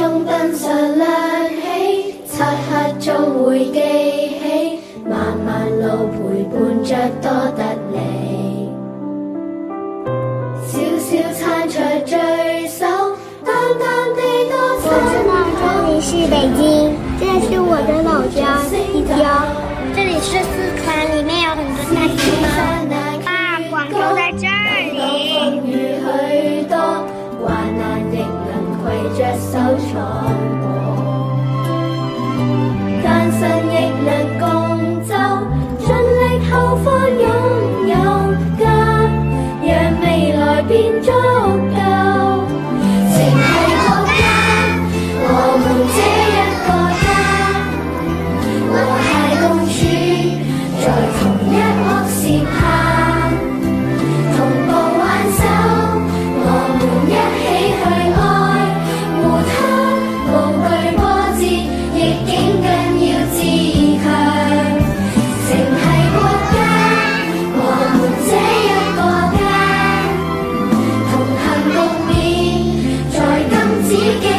中燈常亮起，漆黑中會記起，漫漫路陪伴着多得你。小小餐桌聚首，淡淡地多餐。我知道這裡是北京，這是我的老家西郊，這裡是四川，裡面有很多大景色。爸，廣州在這裡。風雨許多，患難亦能攜着手闖過，艱辛亦能共奏，盡力後方擁有家，讓未來變足夠。情係國家，我們這一個家，和諧共處在同一屋檐下，同步挽手，我們一起去愛護它，無懼波折，逆境更要自強。情係國家，我們這一個家，同行共勉，在金紫荊。